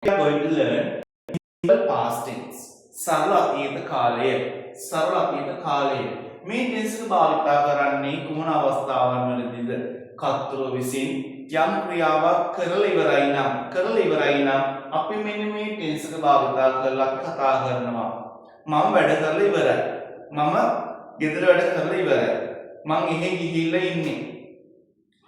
We are going to learn simple past tense. සරල අතීත කාලය. සරල අතීත කාලය. මේ tense එක භාවිත කරන්නේ කුමන අවස්ථාවන් වලදීද? කර්තෘ විසින් යම් ක්‍රියාවක් කරලා ඉවරයි නම් අපි මෙන්න මේ tense එක භාවිත කරලා කතා කරනවා. මම වැඩ කරලා ඉවරයි. මම ගෙදර වැඩ කරලා ඉවරයි. මං එහෙ ගිහිල්ලා ඉන්නේ.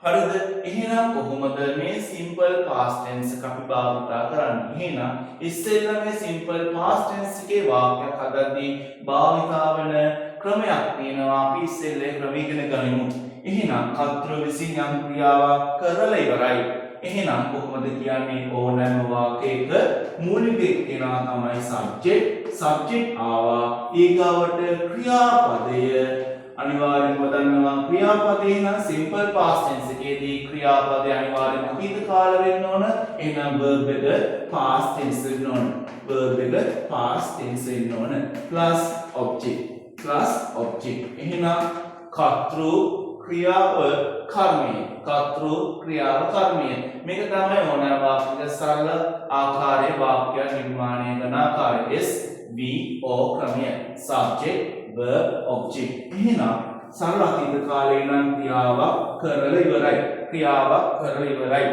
හරිද? එහෙනම් කොහොමද මේ simple past tense එක අපි භාවිත කරන්නේ? එහෙනම් ඉස්සෙල්ලා මේ simple past tense එකේ වාක්‍යයක් හදද්දී භාවිත වෙන ක්‍රමයක් තියෙනවා. අපි ඉස්සෙල්ලා ඒ ක්‍රමය ඉගෙන ගනිමු. එහෙනම් කර්තෘ විසින් යම් ක්‍රියාවක් කරලා ඉවරයි. එහෙනම් කොහොමද කියන්නේ? ඕනෑම වාක්‍යයක මූලික කෙනා තමයි subject ආවා. ඊගාවට ක්‍රියාපදය අනිවාර්යෙන්ම දන්නවා. ක්‍රියාපදේ නම් simple past tense එකේදී ක්‍රියාපදේ අනිවාර්යෙන්ම අතීත කාල වෙන්න ඕන. එහෙනම් verb එක past tense වෙන්න ඕන. verb එක past tense වෙන්න ඕන. plus object. එහෙනම් කර්තෘ ක්‍රියාව කර්මය. මේක තමයි ඕනෑම වාක්‍යයක සරල ආකාරයේ වාක්‍ය නිර්මාණය කරන ආකාරය. SVO ක්‍රමය. subject verb object. එහෙනම් සරල අතීත කාලේ නම් ක්‍රියාවක් කරලා ඉවරයි.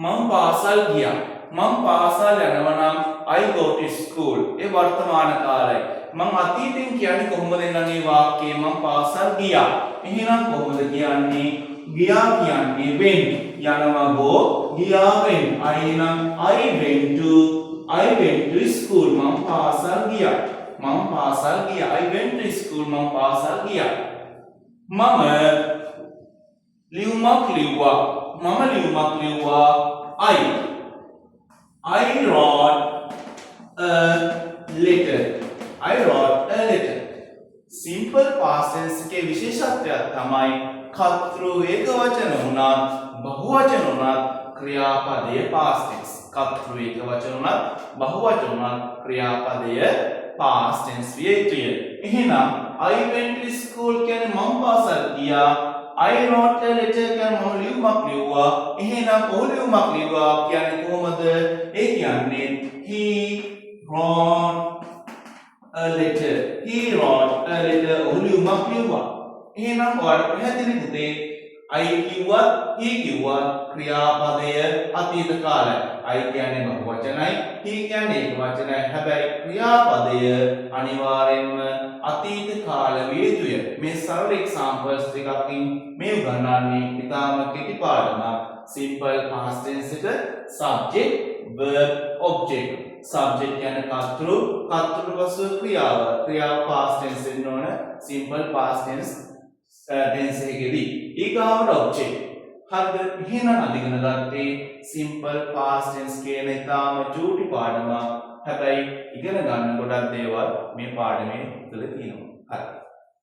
මම පාසල් ගියා. මම පාසල් යනවා නම් I go to school. ඒ වර්තමාන කාලය. මම අතීතෙන් කියන්නේ කොහොමද එන්නේ වාක්‍යය? මම පාසල් ගියා. එහෙනම් කොහොමද කියන්නේ? ගියා කියන්නේ when. යනවා go. ගියා when. I නම් I went to school. මම පාසල් ගියා. I went to school. මම පාසල් ගියා. මම ලියුමක් ලිව්වා. I wrote a letter. Simple past tense එකේ විශේෂත්වයක් තමයි කර්තෘ ඒකවචන වුණත් බහුවචන වුණත් ක්‍රියාපදයේ past tense. කර්තෘ ඒකවචන වුණත් බහුවචන වුණත් ක්‍රියාපදයේ past tense විය යුතුය. එහෙනම් I went to school කියන්නේ මම පාසල් ගියා. I wrote a letter කියන්නේ මම ලියුමක් ලිව්වා. එහෙනම් ඔහු ලියුමක් ලිව්වා කියන්නේ කොහොමද? ඒ කියන්නේ he wrote a letter. ඔහු ලියුමක් ලිව්වා. එහෙනම් ඔයාලට පැහැදිලි පුතේ I කිව්වත් he කිව්වත් ක්‍රියාපදය අතීත කාලය. I කියන්නේ බහුවචනයි, he කියන්නේ ඒකවචනයි. හැබැයි ක්‍රියාපදය අනිවාර්යෙන්ම අතීත කාල විය යුතුය. මේ සරල examples ටිකකින් මේ උගන්වන්නේ ඉතාම කෙටි පාඩමක්. simple past tense එක subject verb object. subject කියන්නේ කර්තෘ පසු ක්‍රියාව past tense වෙන්න ඕන simple past tense එකේදී. ඊගාවට object. හරිද? එහෙනම් අද ඉගෙන ගත්තේ simple past tense කියන ඉතාම චූටි පාඩමක්. හැබැයි ඉගෙන ගන්න ගොඩක් දේවල් මේ පාඩමේ තුල තියෙනවා. හරි.